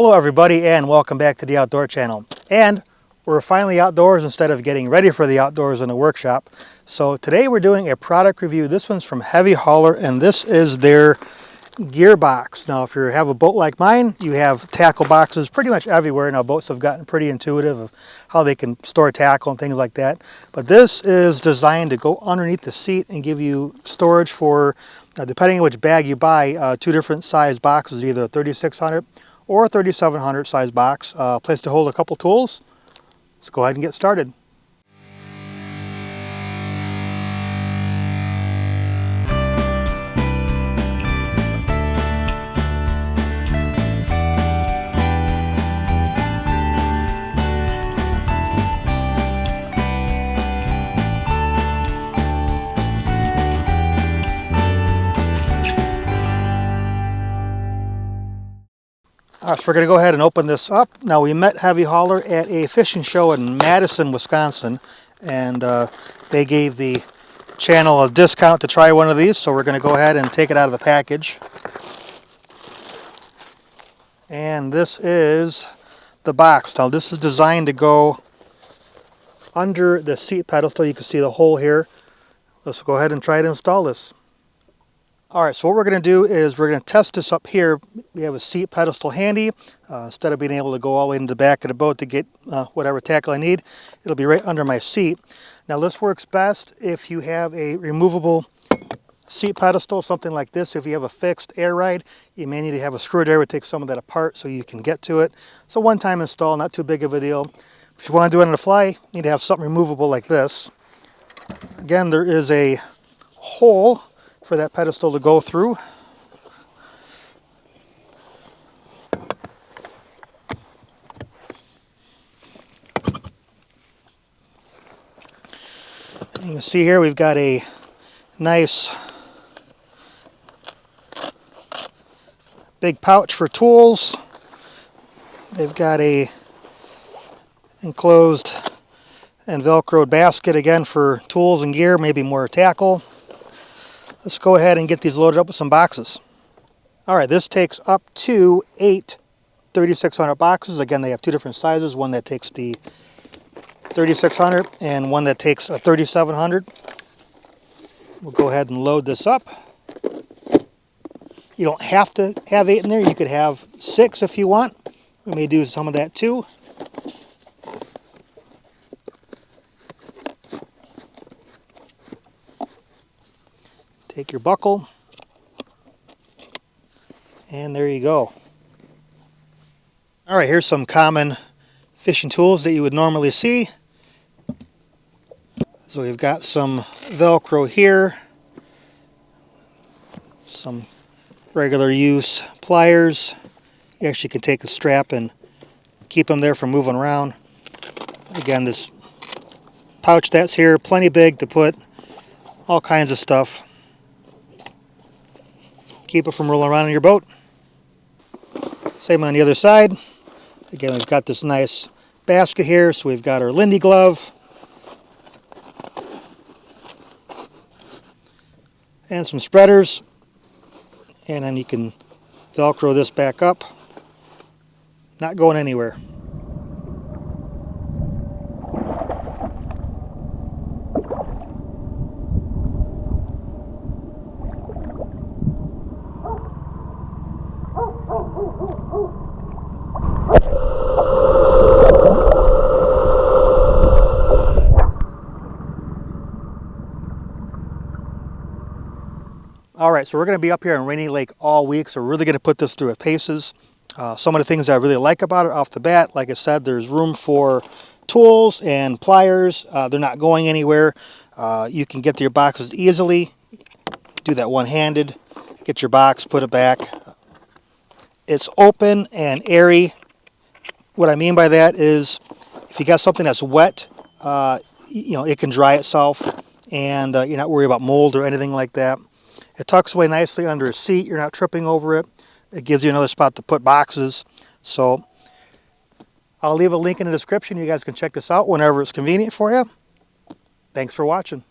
Hello everybody and welcome back to the Outdoor Channel. And we're finally outdoors instead of getting ready for the outdoors in the workshop. So today we're doing a product review. This one's from Heavy Hauler and this is their gear box. Now if you have a boat like mine, you have tackle boxes pretty much everywhere. Now boats have gotten pretty intuitive of how they can store tackle and things like that. But this is designed to go underneath the seat and give you storage for, depending on which bag you buy, two different size boxes, either a 3600 or a 3700 size box. Place to hold a couple tools. Let's go ahead and get started. So we're going to go ahead and open this up. Now we met Heavy Hauler at a fishing show in Madison, Wisconsin, and they gave the channel a discount to try one of these, so we're going to go ahead and take it out of the package. And this is the box. Now this is designed to go under the seat pedestal. You can see the hole here. Let's go ahead and try to install this. Alright, so what we're going to do is we're going to test this up here. We have a seat pedestal handy. Instead of being able to go all the way into the back of the boat to get whatever tackle I need, it'll be right under my seat. Now this works best if you have a removable seat pedestal, something like this. If you have a fixed air ride, you may need to have a screwdriver to take some of that apart so you can get to it. So one-time install, not too big of a deal. If you want to do it on the fly, you need to have something removable like this. Again, there is a hole for that pedestal to go through. And you can see here we've got a nice big pouch for tools. They've got a enclosed and velcroed basket again for tools and gear, maybe more tackle. Let's go ahead and get these loaded up with some boxes. Alright, this takes up to 8 3600 boxes. Again, they have two different sizes, one that takes the 3600 and one that takes a 3700. We'll go ahead and load this up. You don't have to have 8 in there, you could have 6 if you want. We may do some of that too. Take your buckle, and there you go. Alright, here's some common fishing tools that you would normally see. So we've got some Velcro here, some regular use pliers. You actually can take the strap and keep them there from moving around. Again, this pouch that's here, plenty big to put all kinds of stuff. Keep it from rolling around in your boat. Same on the other side. Again, we've got this nice basket here, so we've got our Lindy glove and some spreaders, and then you can Velcro this back up. Not going anywhere. Alright, so we're going to be up here in Rainy Lake all week, so we're really going to put this through its paces. Some of the things I really like about it off the bat, like I said, there's room for tools and pliers. They're not going anywhere. You can get to your boxes easily. Do that one-handed. Get your box, put it back. It's open and airy. What I mean by that is if you got something that's wet, it can dry itself, and you're not worried about mold or anything like that. It tucks away nicely under a seat. You're not tripping over it. It gives you another spot to put boxes. So I'll leave a link in the description. You guys can check this out whenever it's convenient for you. Thanks for watching.